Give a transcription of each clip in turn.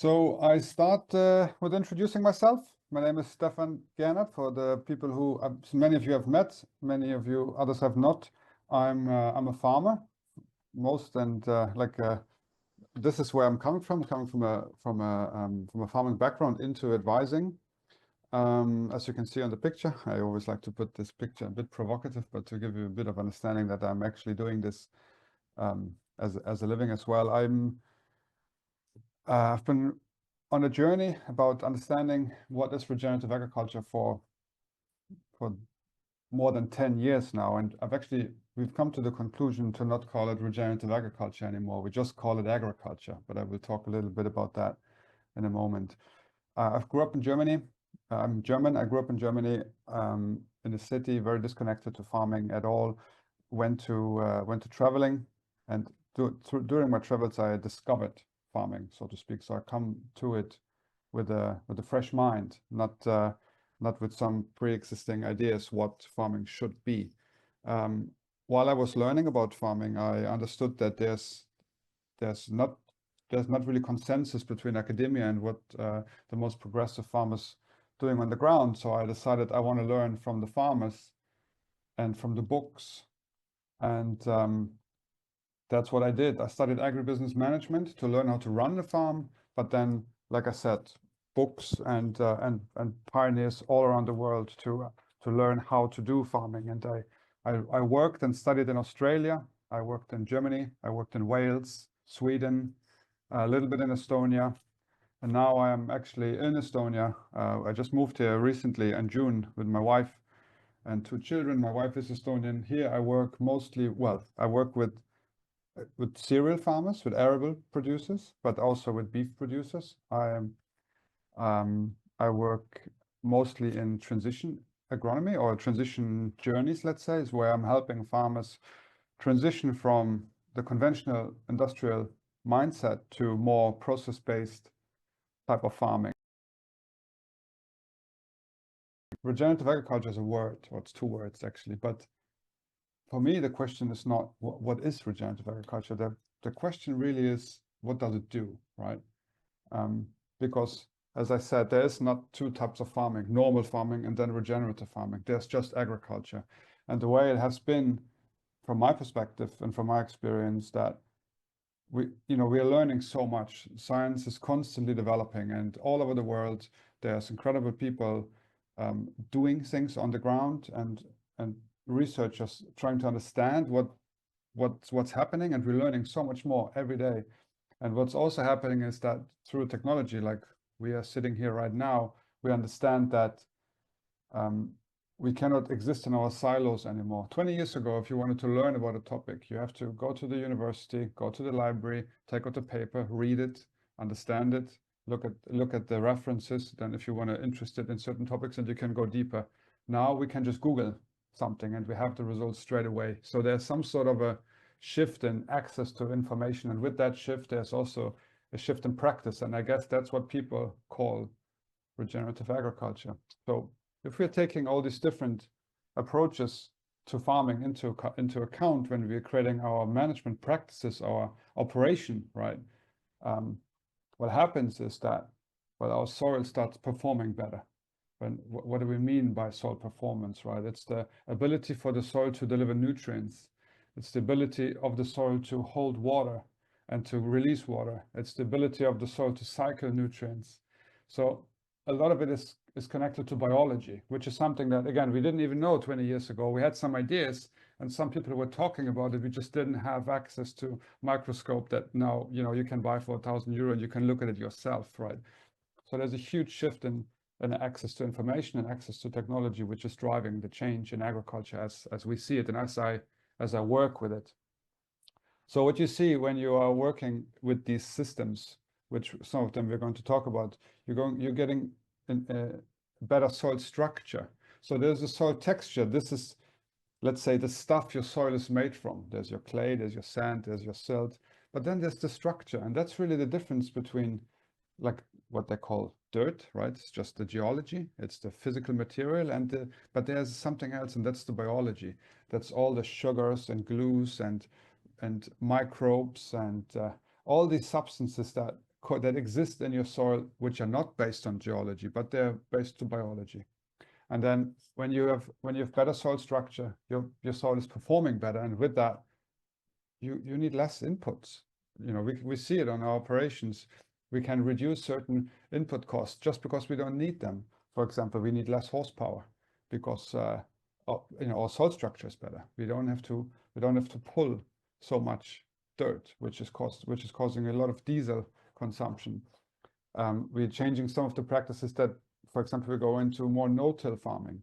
So I start with introducing myself. My name is Stefan Gernert. For the people who many of you have met, many of you others have not. I'm a farmer, this is where I'm coming from from a farming background into advising. As you can see on the picture, I always like to put this picture a bit provocative, but to give you a bit of understanding that I'm actually doing this as a living as well. I've been on a journey about understanding what is regenerative agriculture for more than 10 years now, and we've come to the conclusion to not call it regenerative agriculture anymore. We just call it agriculture, but I will talk a little bit about that in a moment. I grew up in Germany. I'm German. I grew up in Germany in a city very disconnected to farming at all. Went to traveling, and during my travels I discovered farming, so to speak. So I come to it with a fresh mind, not with some pre-existing ideas what farming should be. While I was learning about farming, I understood that there's not really consensus between academia and what the most progressive farmers doing on the ground. So I decided I want to learn from the farmers and from the books, and that's what I did. I studied agribusiness management to learn how to run a farm, but then, like I said, books and pioneers all around the world to learn how to do farming. And I worked and studied in Australia. I worked in Germany. I worked in Wales, Sweden, a little bit in Estonia, and now I am actually in Estonia. I just moved here recently in June with my wife and 2 children. My wife is Estonian. Here I work mostly, I work with cereal farmers, with arable producers, but also with beef producers. I work mostly in transition agronomy, or transition journeys, let's say, is where I'm helping farmers transition from the conventional industrial mindset to more process-based type of farming. Regenerative agriculture is a word, or it's 2 words actually, but for me, the question is not what is regenerative agriculture. The question really is, what does it do, right? Because, as I said, there is not 2 types of farming: normal farming and then regenerative farming. There's just agriculture. And the way it has been, from my perspective and from my experience, that we are learning so much. Science is constantly developing, and all over the world, there's incredible people doing things on the ground, and researchers trying to understand what's happening, and we're learning so much more every day. And what's also happening is that through technology, like we are sitting here right now, we understand that we cannot exist in our silos anymore. 20 years ago, if you wanted to learn about a topic, you have to go to the university, go to the library, take out the paper, read it, understand it, look at the references. Then if you want to interested in certain topics, and you can go deeper. Now we can just Google something and we have the results straight away. So there's some sort of a shift in access to information, and with that shift there's also a shift in practice, and I guess that's what people call regenerative agriculture. So if we're taking all these different approaches to farming into account when we're creating our management practices, our operation, right, what happens is that, well, our soil starts performing better. What do we mean by soil performance, right? It's the ability for the soil to deliver nutrients. It's the ability of the soil to hold water and to release water. It's the ability of the soil to cycle nutrients. So a lot of it is connected to biology, which is something that, again, we didn't even know 20 years ago. We had some ideas, and some people were talking about it. We just didn't have access to microscope that now, you can buy for €1,000 and you can look at it yourself, right? So there's a huge shift in access to information and access to technology, which is driving the change in agriculture as we see it, and as I work with it. So what you see when you are working with these systems, which some of them we're going to talk about, you're getting a better soil structure. So there's a soil texture. This is, let's say, the stuff your soil is made from. There's your clay, there's your sand, there's your silt, but then there's the structure, and that's really the difference between, like, what they call dirt, right? It's just the geology, it's the physical material, but there's something else, and that's the biology. That's all the sugars and glues and microbes and all these substances that that exist in your soil, which are not based on geology, but they're based on biology. And then when you have better soil structure, your soil is performing better, and with that, you need less inputs. You know, we see it on our operations. We can reduce certain input costs just because we don't need them. For example, we need less horsepower because you know, our soil structure is better. We don't have to pull so much dirt, which is causing a lot of diesel consumption. We're changing some of the practices that, for example, we go into more no-till farming.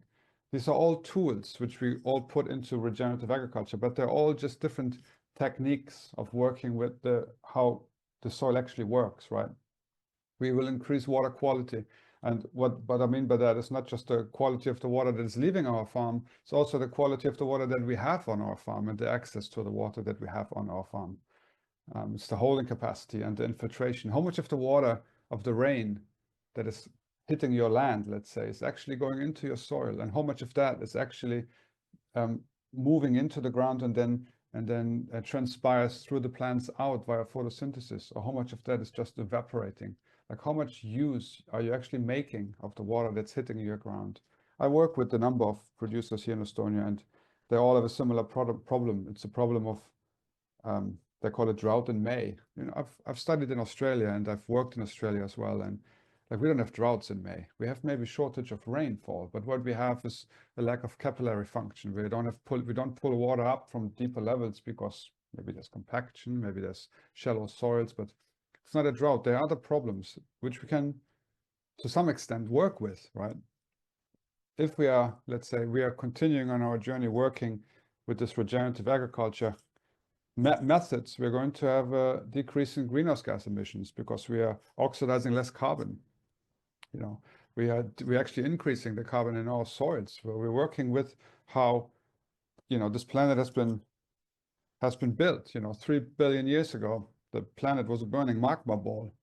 These are all tools which we all put into regenerative agriculture, but they're all just different techniques of working with how the soil actually works, right? We will increase water quality. And what I mean by that is not just the quality of the water that is leaving our farm, it's also the quality of the water that we have on our farm and the access to the water that we have on our farm. It's the holding capacity and the infiltration. How much of the water of the rain that is hitting your land, let's say, is actually going into your soil, and how much of that is actually moving into the ground and then transpires through the plants out via photosynthesis, or how much of that is just evaporating? Like, how much use are you actually making of the water that's hitting your ground? I work with a number of producers here in Estonia, and they all have a similar problem. It's a problem of they call it drought in May. You know, I've studied in Australia and I've worked in Australia as well, and like, we don't have droughts in May. We have maybe shortage of rainfall, but what we have is a lack of capillary function. We don't pull water up from deeper levels because maybe there's compaction, maybe there's shallow soils, but it's not a drought. There are other problems which we can, to some extent, work with, right? If we are, let's say, we are continuing on our journey working with this regenerative agriculture methods, we're going to have a decrease in greenhouse gas emissions because we are oxidizing less carbon. You know, we're actually increasing the carbon in our soils. Where we're working with how, you know, this planet has been built. You know, 3 billion years ago, the planet was a burning magma ball.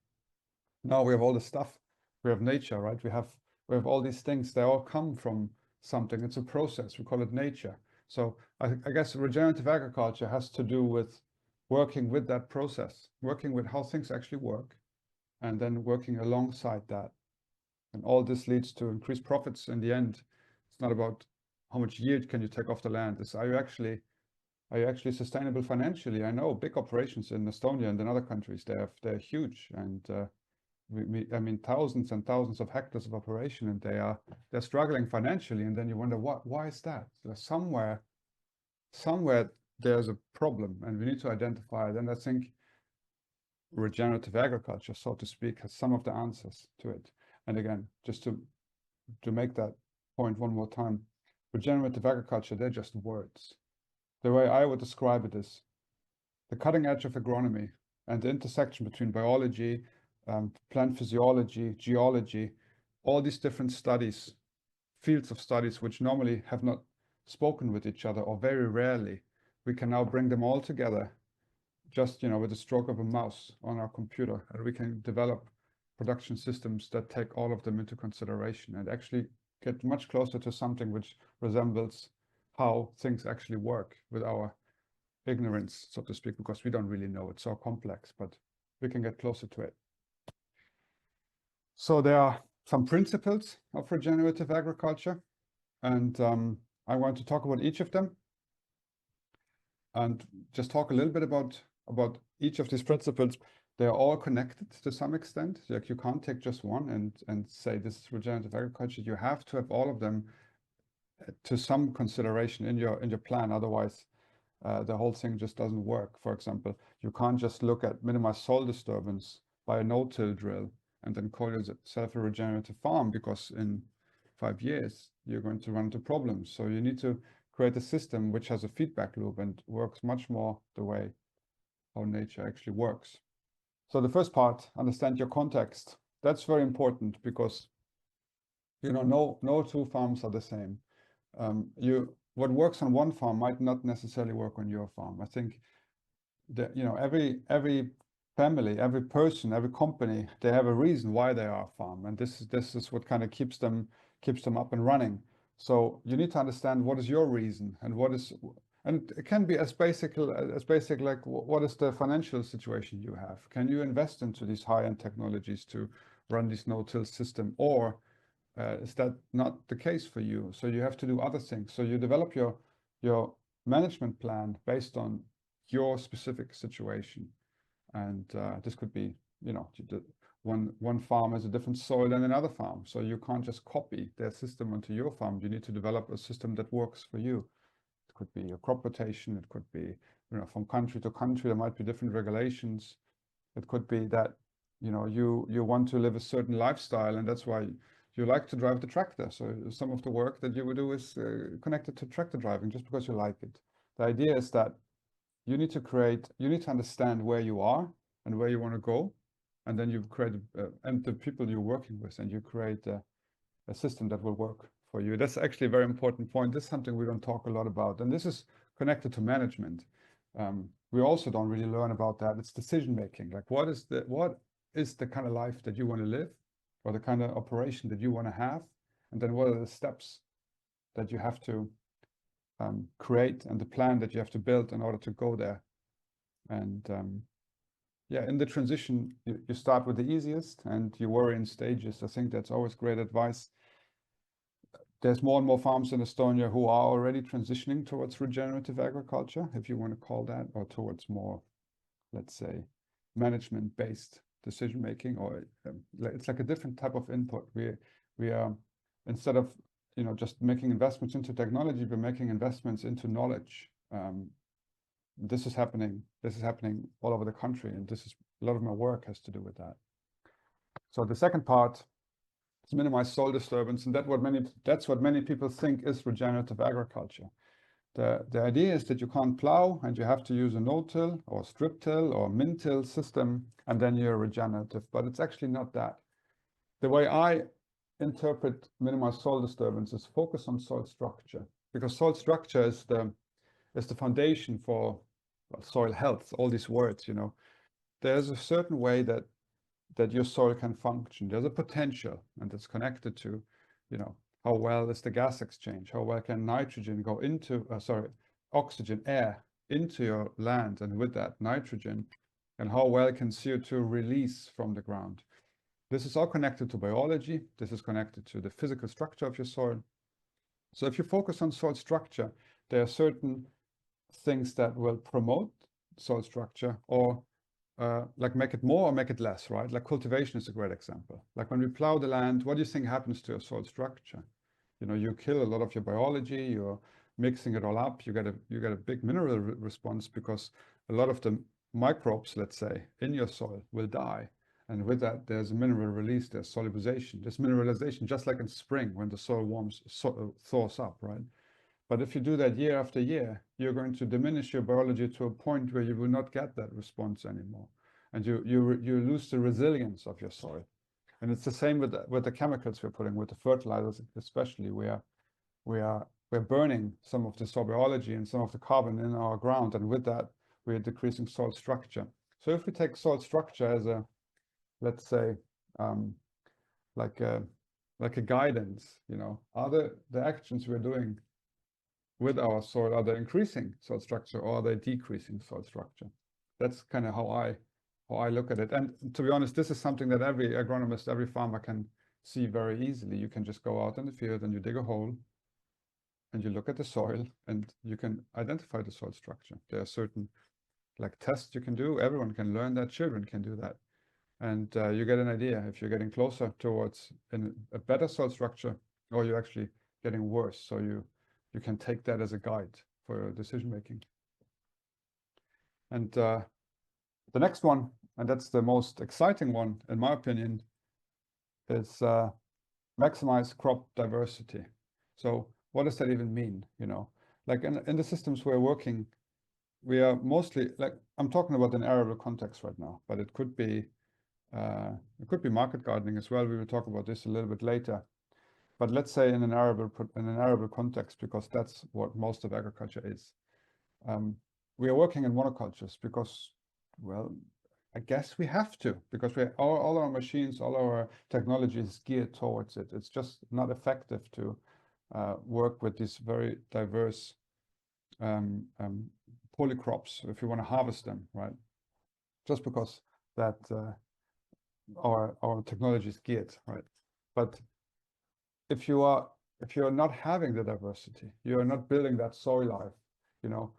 Now we have all this stuff. We have nature, right? We have all these things. They all come from something. It's a process. We call it nature. So I guess regenerative agriculture has to do with working with that process, working with how things actually work, and then working alongside that. And all this leads to increased profits in the end. It's not about how much yield can you take off the land. It's are you actually sustainable financially? I know big operations in Estonia and in other countries, they're huge, and I mean thousands and thousands of hectares of operation, and they're struggling financially. And then you wonder why is that? Somewhere there's a problem, and we need to identify it. And I think regenerative agriculture, so to speak, has some of the answers to it. And again, just to make that point one more time, regenerative agriculture, they're just words. The way I would describe it is the cutting edge of agronomy and the intersection between biology, plant physiology, geology, all these different studies, fields of studies which normally have not spoken with each other, or very rarely. We can now bring them all together just, you know, with the stroke of a mouse on our computer, and we can develop production systems that take all of them into consideration and actually get much closer to something which resembles how things actually work with our ignorance, so to speak, because we don't really know. It's so complex, but we can get closer to it. So there are some principles of regenerative agriculture, and I want to talk about each of them and just talk a little bit about each of these principles. They are all connected to some extent. Like, you can't take just one and say this is regenerative agriculture. You have to have all of them to some consideration in your plan. Otherwise, the whole thing just doesn't work. For example, you can't just look at minimized soil disturbance by a no-till drill and then call yourself a regenerative farm, because in 5 years you're going to run into problems. So you need to create a system which has a feedback loop and works much more the way how nature actually works. So the first part, understand your context. That's very important because, you know, no two farms are the same. What works on one farm might not necessarily work on your farm. I think that, you know, every family, every person, every company, they have a reason why they are a farm, and this is what kind of keeps them up and running. So you need to understand what is your reason and And it can be as basic like what is the financial situation you have? Can you invest into these high-end technologies to run this no-till system, or is that not the case for you? So you have to do other things. So you develop your management plan based on your specific situation, and this could be, you know, one farm has a different soil than another farm, so you can't just copy their system onto your farm. You need to develop a system that works for you. It could be a crop rotation. It could be, you know, from country to country there might be different regulations. It could be that, you know, you want to live a certain lifestyle, and that's why you like to drive the tractor. So some of the work that you would do is connected to tractor driving, just because you like it. The idea is that you need to understand where you are and where you want to go, and then you create and the people you're working with, and you create a system that will work for you. That's actually a very important point. This is something we don't talk a lot about, and this is connected to management. We also don't really learn about that. It's decision making. Like what is the kind of life that you want to live, or the kind of operation that you want to have, and then what are the steps that you have to create, and the plan that you have to build in order to go there. And yeah, in the transition, you start with the easiest and you worry in stages. I think that's always great advice. There's more and more farms in Estonia who are already transitioning towards regenerative agriculture, if you want to call that, or towards more, let's say, management-based decision making, or it's like a different type of input. We are, instead of, you know, just making investments into technology, we're making investments into knowledge. This is happening all over the country, and this is a lot of my work has to do with that. So the second part is minimize soil disturbance, and that's what many people think is regenerative agriculture. The idea is that you can't plow, and you have to use a no-till or strip till or min-till system, and then you're regenerative. But it's actually not that. The way I interpret minimize soil disturbance is focus on soil structure, because soil structure is the foundation for, well, soil health. All these words, you know, there's a certain way that your soil can function. There's a potential, and it's connected to, you know, how well is the gas exchange? How well can nitrogen go into, oxygen, air, into your land, and with that nitrogen, and how well can CO2 release from the ground? This is all connected to biology. This is connected to the physical structure of your soil. So if you focus on soil structure, there are certain things that will promote soil structure, or like make it more or make it less, right? Like cultivation is a great example. Like when we plow the land, what do you think happens to your soil structure? You know, you kill a lot of your biology, you're mixing it all up, you get a big mineral response, because a lot of the microbes, let's say, in your soil will die. And with that, there's a mineral release, there's solubilization, there's mineralization, just like in spring when the soil thaws up, right? But if you do that year after year, you're going to diminish your biology to a point where you will not get that response anymore. And you lose the resilience of your soil. And it's the same with the chemicals we're putting, with the fertilizers especially. We're burning some of the soil biology and some of the carbon in our ground, and with that, we're decreasing soil structure. So if we take soil structure as a, let's say, like a guidance, you know, are the actions we're doing with our soil, are they increasing soil structure, or are they decreasing soil structure? That's kind of how I look at it. And to be honest, this is something that every agronomist, every farmer can see very easily. You can just go out in the field and you dig a hole and you look at the soil, and you can identify the soil structure. There are certain like tests you can do. Everyone can learn that. Children can do that. And you get an idea if you're getting closer towards a better soil structure, or you're actually getting worse. So you can take that as a guide for your decision making. And the next one, and that's the most exciting one, in my opinion, is maximize crop diversity. So what does that even mean? You know, like in the systems we're working, we are mostly, like, I'm talking about an arable context right now, but it could be market gardening as well. We will talk about this a little bit later. But let's say in an arable context, because that's what most of agriculture is. We are working in monocultures because, well, I guess we have to, because all our machines, all our technology is geared towards it. It's just not effective to work with these very diverse polycrops if you want to harvest them, right? Just because that our technology is geared, right? But if you're not having the diversity, you're not building that soil life, you know,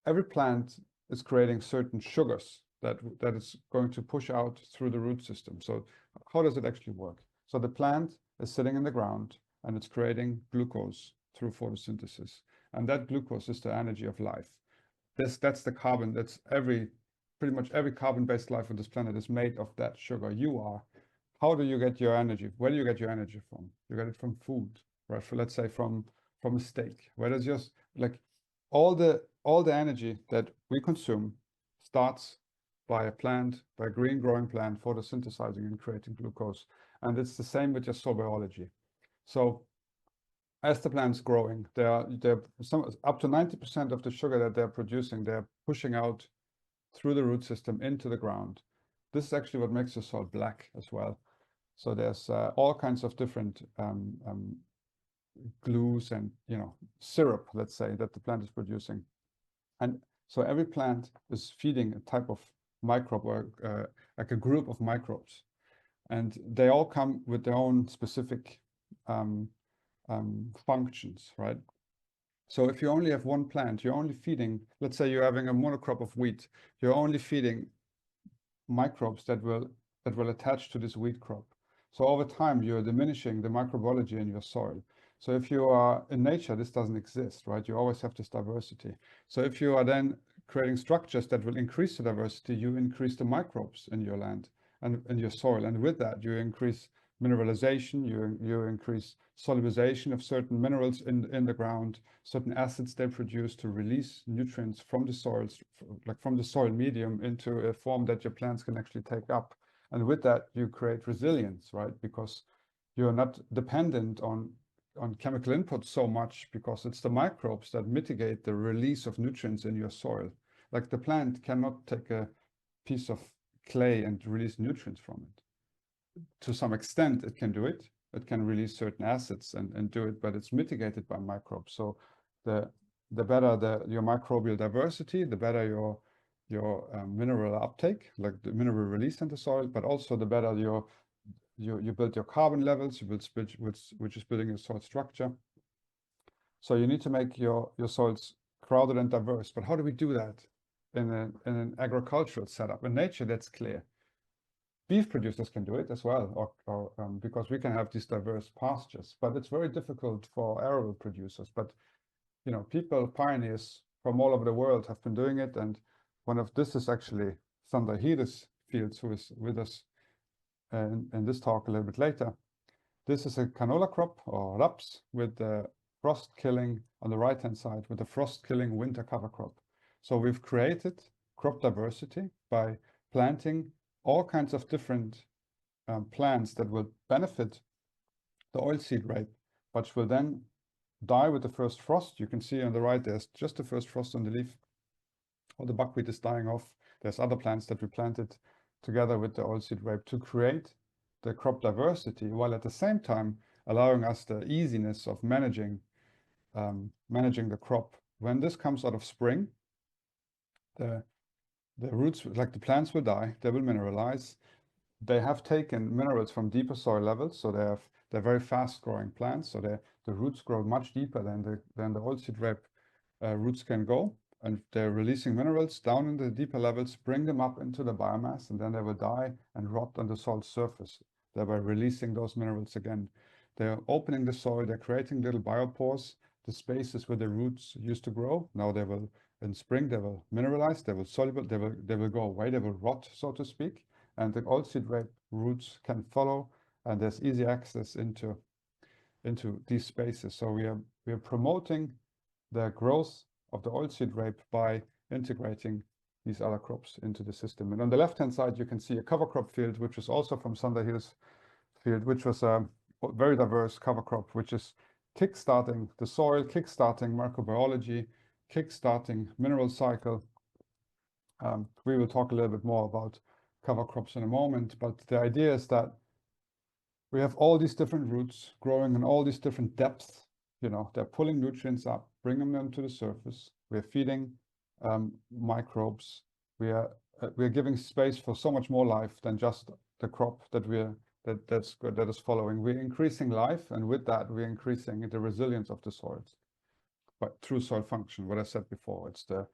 every plant is creating certain sugars that is going to push out through the root system. So how does it actually work? So the plant is sitting in the ground and it's creating glucose through photosynthesis. And that glucose is the energy of life. That's the carbon, that's pretty much every carbon-based life on this planet is made of that sugar. You are. How do you get your energy? Where do you get your energy from? You get it from food, right? For, let's say from a steak. Where does just like all the energy that we consume starts by a plant, by a green growing plant, photosynthesizing and creating glucose. And it's the same with your soil biology. So as the plant's growing, they're up to 90% of the sugar that they're producing, they're pushing out through the root system into the ground. This is actually what makes the soil black as well. So there's all kinds of different glues and, you know, syrup, let's say, that the plant is producing. And so every plant is feeding a type of microbe or like a group of microbes. And they all come with their own specific functions, right? So if you only have one plant, you're only feeding, let's say you're having a monocrop of wheat, you're only feeding microbes that will attach to this wheat crop. So over time, you're diminishing the microbiology in your soil. So if you are in nature, this doesn't exist, right? You always have this diversity. So if you are then creating structures that will increase the diversity, you increase the microbes in your land and in your soil. And with that, you increase mineralization, you increase solubilization of certain minerals in the ground, certain acids they produce to release nutrients from the soils, like from the soil medium into a form that your plants can actually take up. And with that, you create resilience, right? Because you're not dependent on chemical input so much, because it's the microbes that mitigate the release of nutrients in your soil. Like the plant cannot take a piece of clay and release nutrients from it. To some extent, it can do it. It can release certain acids and do it, but it's mitigated by microbes. So the better your microbial diversity, the better your mineral uptake, like the mineral release in the soil, but also the better you build your carbon levels, you build which is building your soil structure. So you need to make your soils crowded and diverse. But how do we do that in an agricultural setup? In nature, that's clear. Beef producers can do it as well, or because we can have these diverse pastures, but it's very difficult for arable producers. But you know, pioneers from all over the world have been doing it, and this is actually Sander Hides Fields, who is with us in this talk a little bit later. This is a canola crop or raps with the frost killing on the right hand side, with the frost killing winter cover crop. So we've created crop diversity by planting all kinds of different plants that will benefit the oilseed rape, but will then die with the first frost. You can see on the right, there's just the first frost on the leaf. All the buckwheat is dying off. There's other plants that we planted together with the oilseed rape to create the crop diversity, while at the same time allowing us the easiness of managing the crop. When this comes out of spring, the roots, like the plants, will die, they will mineralize. They have taken minerals from deeper soil levels, so they're very fast growing plants, so the roots grow much deeper than the oilseed rape roots can go, and they're releasing minerals down in the deeper levels, bring them up into the biomass, and then they will die and rot on the soil surface, thereby releasing those minerals again. They're opening the soil, they're creating little biopores, the spaces where the roots used to grow. Now they will, in spring, they will mineralize, they will soluble, they will go away, they will rot, so to speak, and the oilseed rape roots can follow, and there's easy access into these spaces. So we are promoting the growth of the oilseed rape by integrating these other crops into the system. And on the left-hand side, you can see a cover crop field, which is also from Sander Hides field, which was a very diverse cover crop, which is kickstarting the soil, kickstarting microbiology, kickstarting mineral cycle. We will talk a little bit more about cover crops in a moment, but the idea is that we have all these different roots growing in all these different depths. You know, they're pulling nutrients up, bringing them to the surface. we are feeding microbes, we are giving space for so much more life than just the crop that that is following. We're increasing life, and with that we're increasing the resilience of the soils, but through soil function. What I said before, it's the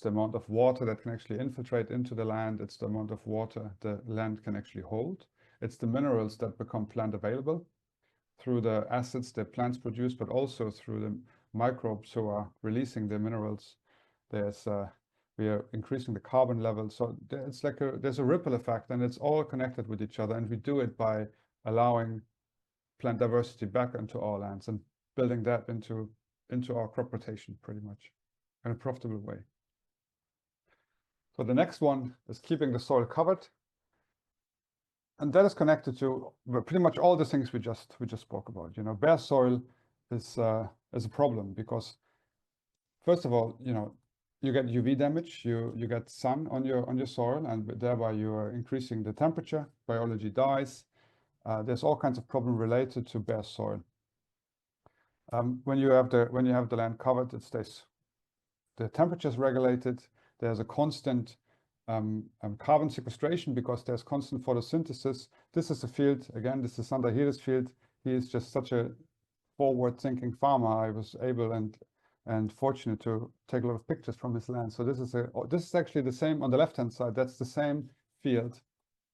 amount of water that can actually infiltrate into the land. It's the amount of water the land can actually hold. It's the minerals that become plant available through the acids that plants produce, but also through the microbes who are releasing the minerals. We are increasing the carbon level. So it's like there's a ripple effect, and it's all connected with each other. And we do it by allowing plant diversity back into our lands and building that into our crop rotation pretty much in a profitable way. So the next one is keeping the soil covered. And that is connected to pretty much all the things we just spoke about. You know, bare soil is a problem because, first of all, you know, you get UV damage, you get sun on your soil, and thereby you are increasing the temperature. Biology dies. There's all kinds of problems related to bare soil. When you have the land covered, it stays. The temperature is regulated. There's a constant carbon sequestration because there's constant photosynthesis. This is a field, again, this is Sander Heere's field. He is just such a forward-thinking farmer. I was able and fortunate to take a lot of pictures from his land. So this is actually the same on the left-hand side. That's the same field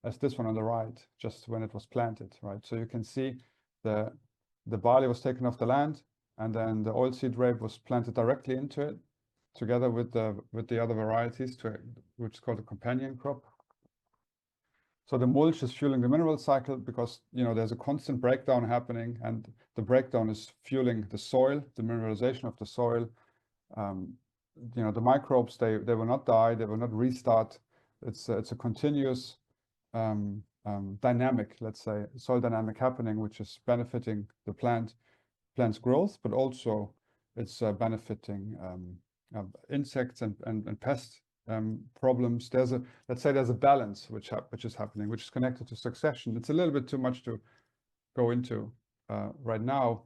as this one on the right, just when it was planted, right? So you can see the barley was taken off the land, and then the oilseed rape was planted directly into it, together with the other varieties, which is called a companion crop. So the mulch is fueling the mineral cycle because, you know, there's a constant breakdown happening, and the breakdown is fueling the soil, the mineralization of the soil. You know, the microbes, they will not die, they will not restart. It's a continuous dynamic, let's say, soil dynamic happening, which is benefiting the plant's growth, but also it's benefiting insects and pest problems. Let's say there's a balance which is happening, which is connected to succession. It's a little bit too much to go into right now,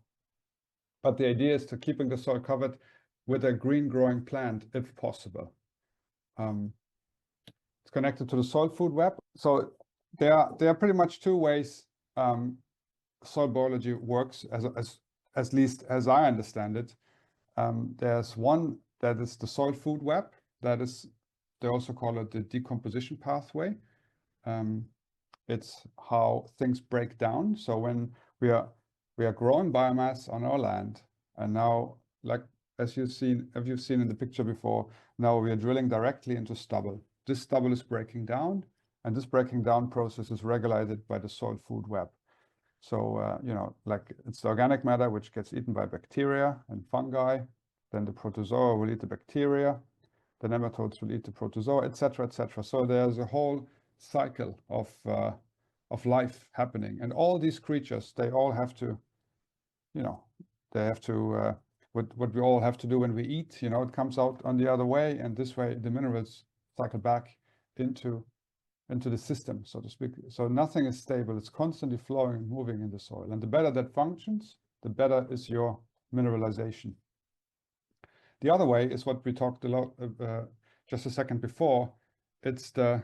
but the idea is to keeping the soil covered with a green growing plant if possible. It's connected to the soil food web. So there are pretty much two ways soil biology works, as least as I understand it. There's one that is the soil food web. That is, they also call it the decomposition pathway. It's how things break down. So when we are growing biomass on our land, and now, like as you've seen in the picture before, now we are drilling directly into stubble. This stubble is breaking down, and this breaking down process is regulated by the soil food web. So you know, like it's the organic matter which gets eaten by bacteria and fungi. Then the protozoa will eat the bacteria, the nematodes will eat the protozoa, etc., etc. So there's a whole cycle of life happening, and all these creatures, they all have to, you know, they have to what we all have to do when we eat. You know, it comes out on the other way, and this way the minerals cycle back into the system, so to speak. So nothing is stable. It's constantly flowing and moving in the soil, and the better that functions, the better is your mineralization. The other way is what we talked a lot just a second before. It's the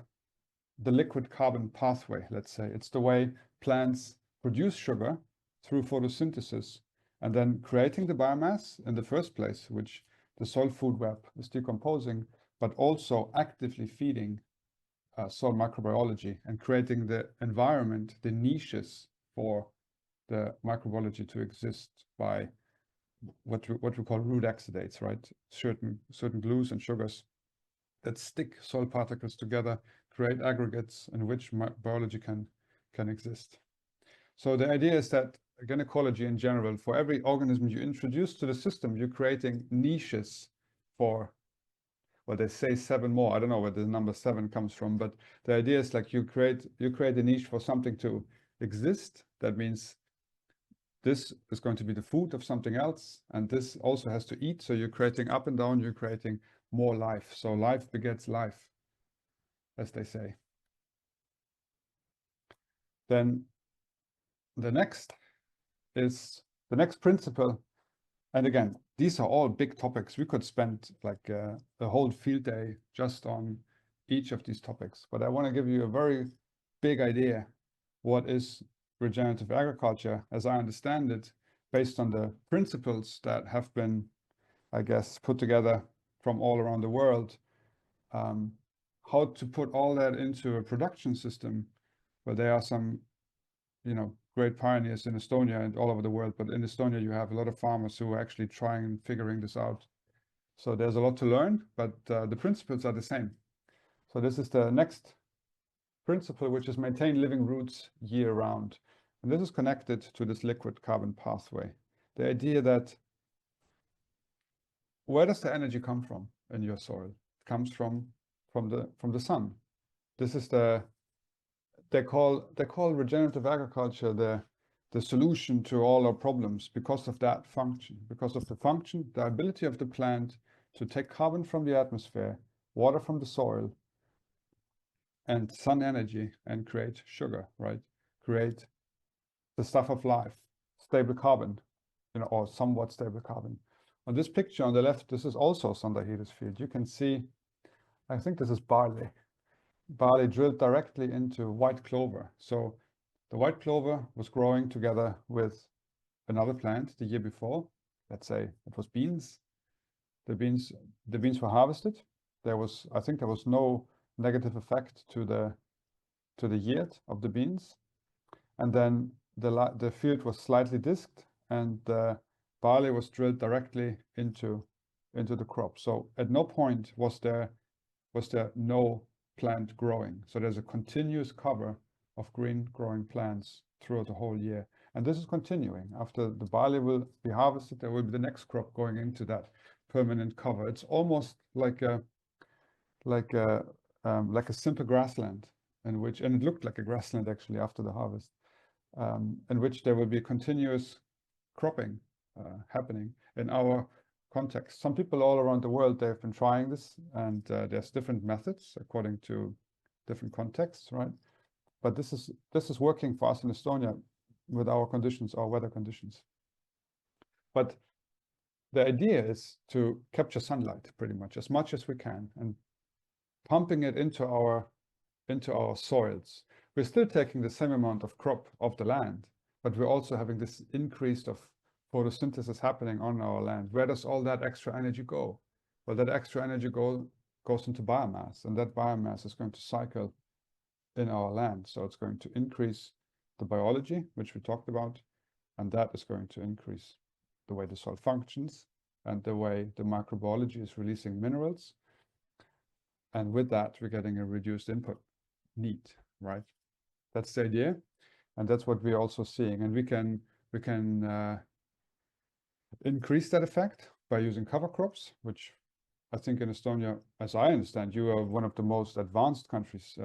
liquid carbon pathway, let's say. It's the way plants produce sugar through photosynthesis and then creating the biomass in the first place, which the soil food web is decomposing, but also actively feeding soil microbiology and creating the environment, the niches for the microbiology to exist by what we call root exudates, right? Certain glues and sugars that stick soil particles together, create aggregates in which biology can exist. So the idea is that, again, ecology in general, for every organism you introduce to the system, you're creating niches for, well, they say 7 more. I don't know where the number 7 comes from, but the idea is like you create a niche for something to exist. That means this is going to be the food of something else, and this also has to eat. So you're creating up and down, you're creating more life. So life begets life, as they say. Then the next principle, And again, these are all big topics. We could spend like a whole field day just on each of these topics, but I want to give you a very big idea what is regenerative agriculture as I understand it, based on the principles that have been, I guess, put together from all around the world. How to put all that into a production system where there are some, great pioneers in Estonia and all over the world. But in Estonia, you have a lot of farmers who are actually trying and figuring this out. So there's a lot to learn, but the principles are the same. So this is the next principle, which is maintain living roots year round. And this is connected to this liquid carbon pathway. The idea that where does the energy come from in your soil? It comes from the sun. This is they call regenerative agriculture the solution to all our problems because of that function, the ability of the plant to take carbon from the atmosphere, water from the soil, and sun energy and create sugar, right? Create the stuff of life, stable carbon, or somewhat stable carbon. On this picture on the left, this is also Sandahiris field. You can see, I think this is barley. Barley drilled directly into white clover. So the white clover was growing together with another plant the year before. Let's say it was beans. The beans were harvested. I think there was no negative effect to the yield of the beans. And then the field was slightly disked, and the barley was drilled directly into the crop. So at no point was there no plant growing. So there's a continuous cover of green growing plants throughout the whole year. And this is continuing. After the barley will be harvested, there will be the next crop going into that permanent cover. It's almost like a simple grassland, and it looked like a grassland actually after the harvest, in which there will be continuous cropping happening in our context. Some people all around the world, they've been trying this, and there's different methods according to different contexts, right? But this is working for us in Estonia with our conditions, our weather conditions. But the idea is to capture sunlight pretty much as we can, and pumping it into our soils. We're still taking the same amount of crop off the land, but we're also having this increase of photosynthesis happening on our land. Where does all that extra energy go? Well, that extra energy goes into biomass, and that biomass is going to cycle in our land. So it's going to increase the biology, which we talked about, and that is going to increase the way the soil functions and the way the microbiology is releasing minerals. And with that, we're getting a reduced input need, right? That's the idea, and that's what we're also seeing. And we can increase that effect by using cover crops, which I think in Estonia, as I understand, you are one of the most advanced countries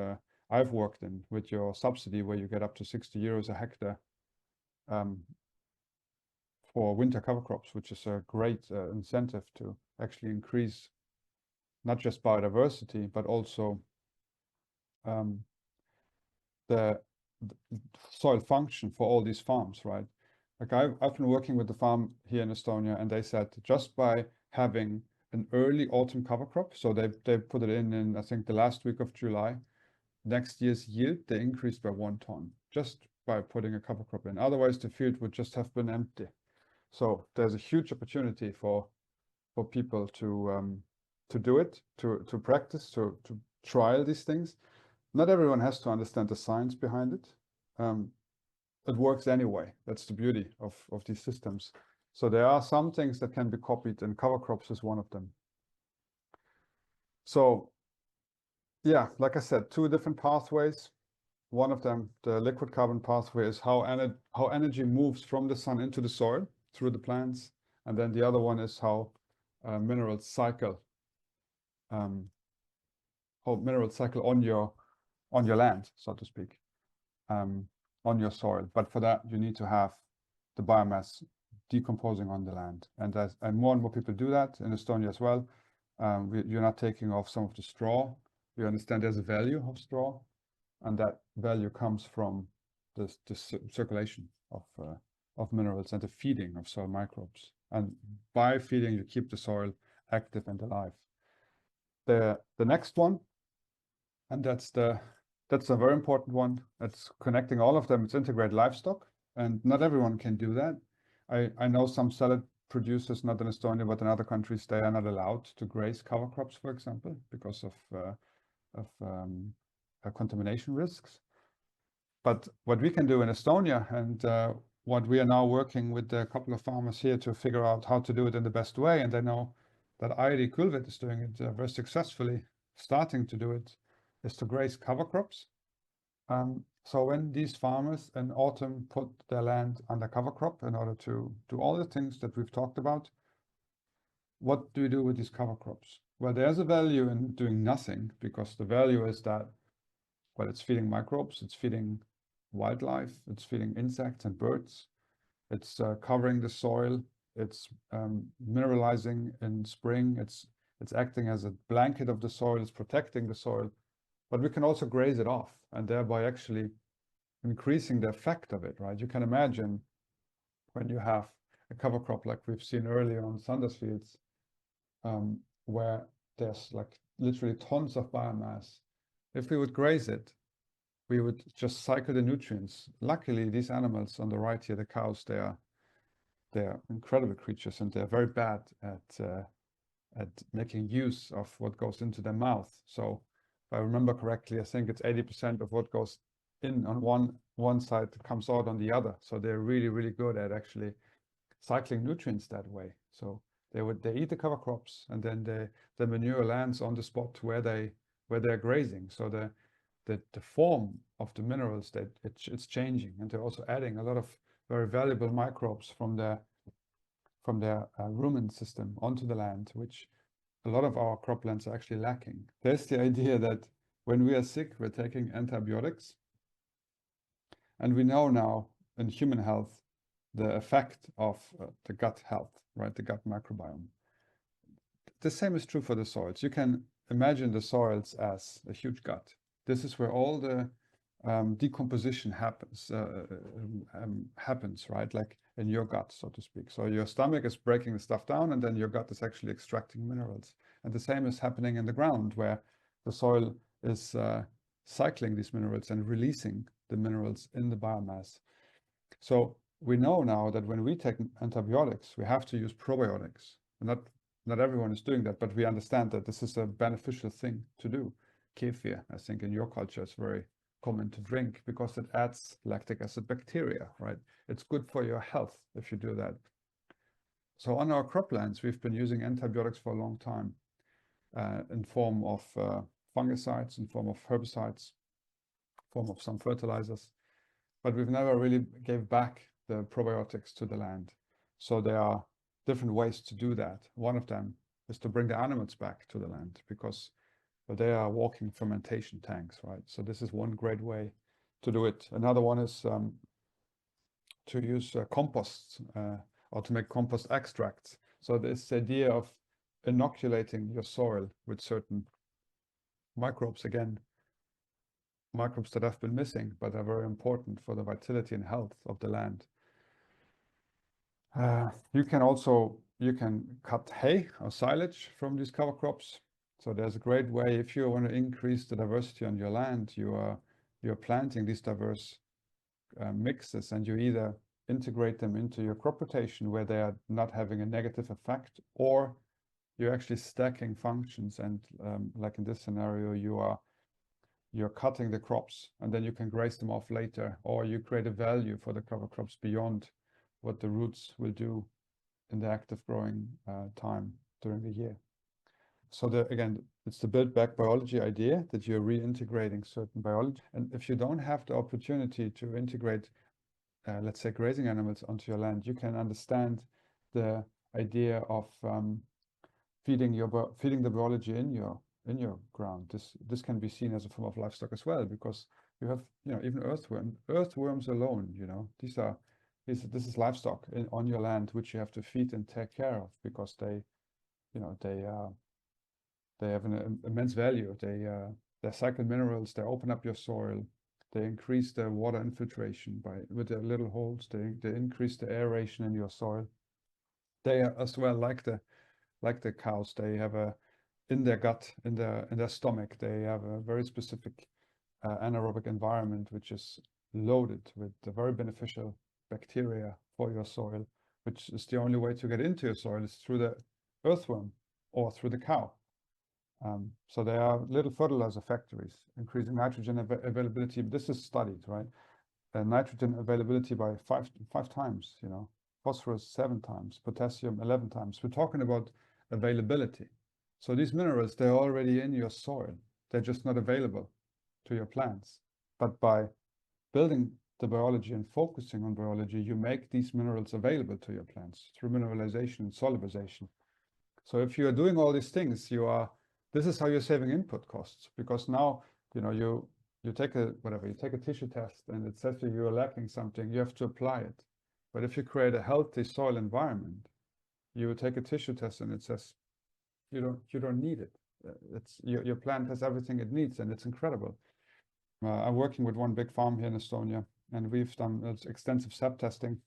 I've worked in with your subsidy, where you get up to 60 euros a hectare for winter cover crops, which is a great incentive to actually increase not just biodiversity, but also the soil function for all these farms, right? Like I've been working with the farm here in Estonia, and they said just by having an early autumn cover crop, so they put it in I think the last week of July, next year's yield they increased by 1 ton just by putting a cover crop in. Otherwise, the field would just have been empty. So there's a huge opportunity for people to do it, to practice, to trial these things. Not everyone has to understand the science behind it. It works anyway. That's the beauty of these systems. So there are some things that can be copied, and cover crops is one of them. So yeah, like I said, 2 different pathways. One of them, the liquid carbon pathway, is how energy moves from the sun into the soil through the plants. And then the other one is how minerals cycle on your land, so to speak, on your soil. But for that, you need to have the biomass decomposing on the land. And more and more people do that in Estonia as well. You're not taking off some of the straw. You understand there's a value of straw, and that value comes from the circulation of minerals and the feeding of soil microbes And by feeding, you keep the soil active and alive. The next one, and that's a very important one. It's connecting all of them. It's integrate livestock, and not everyone can do that. I know some salad producers, not in Estonia, but in other countries, they are not allowed to graze cover crops, for example, because of contamination risks. But what we can do in Estonia, and what we are now working with a couple of farmers here to figure out how to do it in the best way, and I know that Kuulub is doing it very successfully, starting to do it, is to graze cover crops. So when these farmers in autumn put their land under cover crop in order to do all the things that we've talked about, what do we do with these cover crops? Well, there's a value in doing nothing, because the value is that, well, it's feeding microbes, it's feeding wildlife, it's feeding insects and birds, it's covering the soil, it's mineralizing in spring, it's acting as a blanket of the soil, it's protecting the soil, but we can also graze it off and thereby actually increasing the effect of it, right? You can imagine when you have a cover crop like we've seen earlier on Sanders fields, where there's like literally tons of biomass. If we would graze it, we would just cycle the nutrients. Luckily, these animals on the right here, the cows, they're incredible creatures, and they're very bad at making use of what goes into their mouth. So if I remember correctly, I think it's 80% of what goes in on one side comes out on the other. So they're really, really good at actually cycling nutrients that way. So they eat the cover crops, and then the manure lands on the spot where they're grazing. So the form of the minerals, that it's changing, and they're also adding a lot of very valuable microbes from their rumen system onto the land, which a lot of our croplands are actually lacking. There's the idea that when we are sick, we're taking antibiotics, and we know now in human health the effect of the gut health, right? The gut microbiome. The same is true for the soils. You can imagine the soils as a huge gut. This is where all the decomposition happens, right? Like in your gut, so to speak. So your stomach is breaking the stuff down, and then your gut is actually extracting minerals. And the same is happening in the ground, where the soil is cycling these minerals and releasing the minerals in the biomass. So we know now that when we take antibiotics, we have to use probiotics. Not everyone is doing that, but we understand that this is a beneficial thing to do. Kefir, I think in your culture, is very common to drink because it adds lactic acid bacteria, right? It's good for your health if you do that. So on our croplands, we've been using antibiotics for a long time, in form of fungicides, in form of herbicides, form of some fertilizers, but we've never really gave back the probiotics to the land. So there are different ways to do that. One of them is to bring the animals back to the land, because they are walking fermentation tanks, right? So this is one great way to do it. Another one is to use compost, or to make compost extracts. So this idea of inoculating your soil with certain microbes, again, microbes that have been missing but are very important for the vitality and health of the land. You can cut hay or silage from these cover crops. So there's a great way, if you want to increase the diversity on your land, you're planting these diverse mixes, and you either integrate them into your crop rotation where they are not having a negative effect, or you're actually stacking functions, and like in this scenario, you're cutting the crops and then you can graze them off later, or you create a value for the cover crops beyond what the roots will do in the active growing time during the year. So again, it's the build back biology idea that you're reintegrating certain biology. And if you don't have the opportunity to integrate, let's say, grazing animals onto your land, you can understand the idea of feeding the biology in your ground. This can be seen as a form of livestock as well, because you have, even earthworms alone, this is livestock on your land, which you have to feed and take care of, because they have an immense value. They cycle minerals, they open up your soil, they increase the water infiltration with their little holes, they increase the aeration in your soil. They are as well like the cows. They have a in their gut, in their stomach, they have a very specific anaerobic environment which is loaded with the very beneficial bacteria for your soil, which is the only way to get into your soil is through the earthworm or through the cow. So they are little fertilizer factories, increasing nitrogen availability. This is studied, right? Nitrogen availability by five times, you know, phosphorus 7 times, potassium 11 times. We're talking about availability. So these minerals, they're already in your soil. They're just not available to your plants. But by building the biology and focusing on biology, you make these minerals available to your plants through mineralization and solubilization. So if you are doing all these things, this is how you're saving input costs, because now, you know, you take a tissue test and it says you are lacking something, you have to apply it. But if you create a healthy soil environment, you take a tissue test and it says you don't need it. Your plant has everything it needs, and it's incredible. I'm working with one big farm here in Estonia, and we've done extensive sap testing.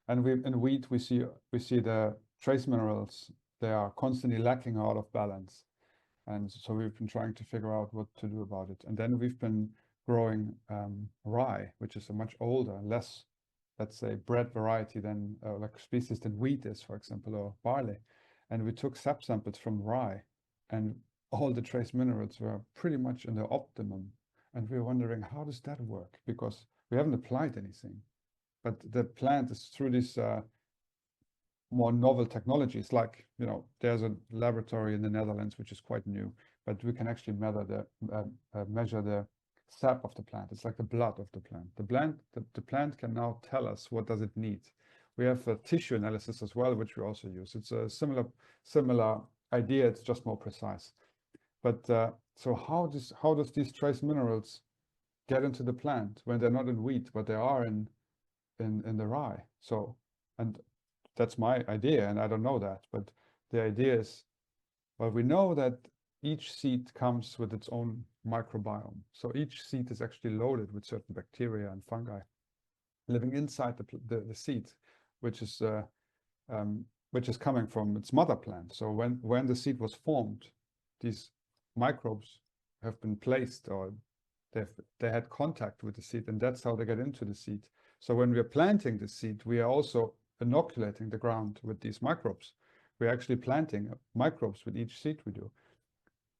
And in wheat we see the trace minerals, they are constantly lacking, out of balance. And so we've been trying to figure out what to do about it. And then we've been growing rye, which is a much older, less, let's say, bred variety than like species than wheat is, for example, or barley. And we took sap samples from rye, and all the trace minerals were pretty much in the optimum. And we were wondering, how does that work? Because we haven't applied anything. But the plant is through these more novel technologies, like, you know, there's a laboratory in the Netherlands which is quite new, but we can actually measure the sap of the plant. It's like the blood of the plant. The plant can now tell us what does it need. We have a tissue analysis as well, which we also use. It's a similar idea. It's just more precise. But so how does these trace minerals get into the plant when they're not in wheat, but they are in the rye? So, and that's my idea, and I don't know that, but the idea is, well, we know that each seed comes with its own microbiome. So each seed is actually loaded with certain bacteria and fungi living inside the seed, which is coming from its mother plant. So when the seed was formed, these microbes have been placed, or they had contact with the seed, and that's how they get into the seed. So when we are planting the seed, we are also inoculating the ground with these microbes. We're actually planting microbes with each seed we do.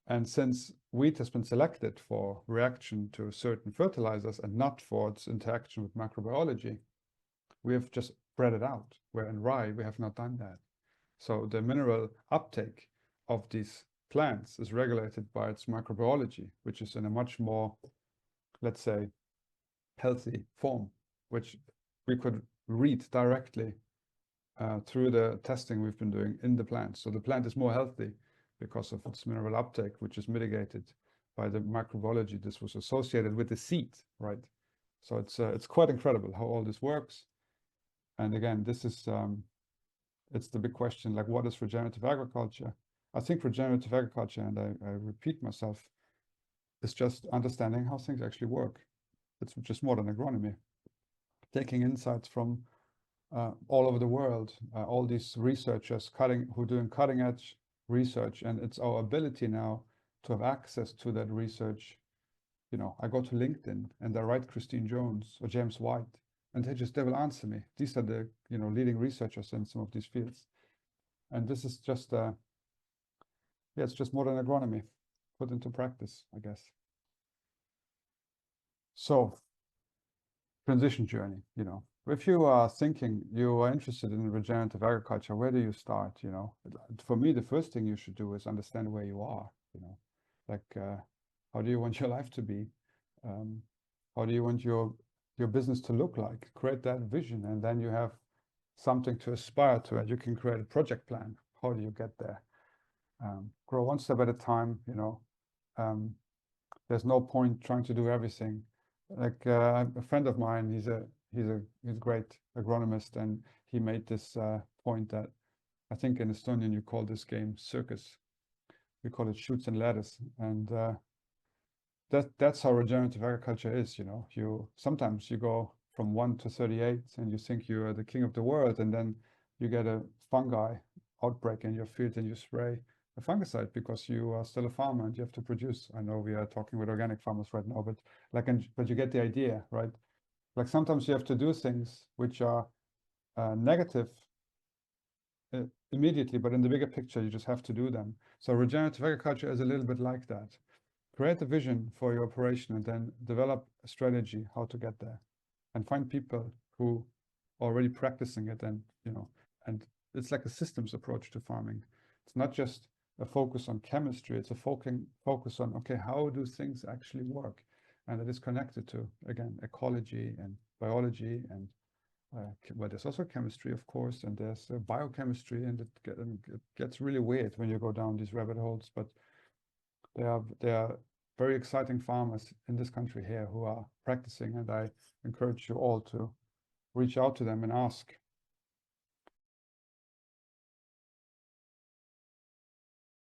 And since wheat has been selected for reaction to certain fertilizers and not for its interaction with microbiology, we have just spread it out, where in rye we have not done that. So the mineral uptake of these plants is regulated by its microbiology, which is in a much more, let's say, healthy form, which we could read directly through the testing we've been doing in the plant. So the plant is more healthy because of its mineral uptake, which is mitigated by the microbiology. This was associated with the seed, right? So it's quite incredible how all this works. And again, this is it's the big question, like, what is regenerative agriculture? I think regenerative agriculture, and I repeat myself, is just understanding how things actually work. It's just more than agronomy. Taking insights from all over the world, all these researchers who are doing cutting edge research, and it's our ability now to have access to that research. You know, I go to LinkedIn and I write Christine Jones or James White, and they will answer me. These are the, you know, leading researchers in some of these fields. And this is just it's just more than agronomy put into practice, I guess. So, transition journey, you know. If you are thinking you are interested in regenerative agriculture, where do you start? You know, for me, the first thing you should do is understand where you are. You know, like how do you want your life to be? How do you want your business to look like? Create that vision, and then you have something to aspire to, and you can create a project plan. How do you get there? Grow one step at a time. You know, there's no point trying to do everything. Like a friend of mine, he's a great agronomist, and he made this point that I think in Estonian you call this game circus. We call it shoots and ladders, and that's how regenerative agriculture is. You know, sometimes you go from 1 to 38, and you think you are the king of the world, and then you get a fungi outbreak in your field and you spray a fungicide because you are still a farmer and you have to produce. I know we are talking with organic farmers right now, but but you get the idea, right? Like sometimes you have to do things which are negative immediately, but in the bigger picture, you just have to do them. So regenerative agriculture is a little bit like that. Create a vision for your operation and then develop a strategy how to get there, and find people who are already practicing it. And and it's like a systems approach to farming. It's not just a focus on chemistry. It's a focus on, okay, how do things actually work? And it is connected to, again, ecology and biology, and well, there's also chemistry, of course, and there's biochemistry, and it gets really weird when you go down these rabbit holes. But there are very exciting farmers in this country here who are practicing, and I encourage you all to reach out to them and ask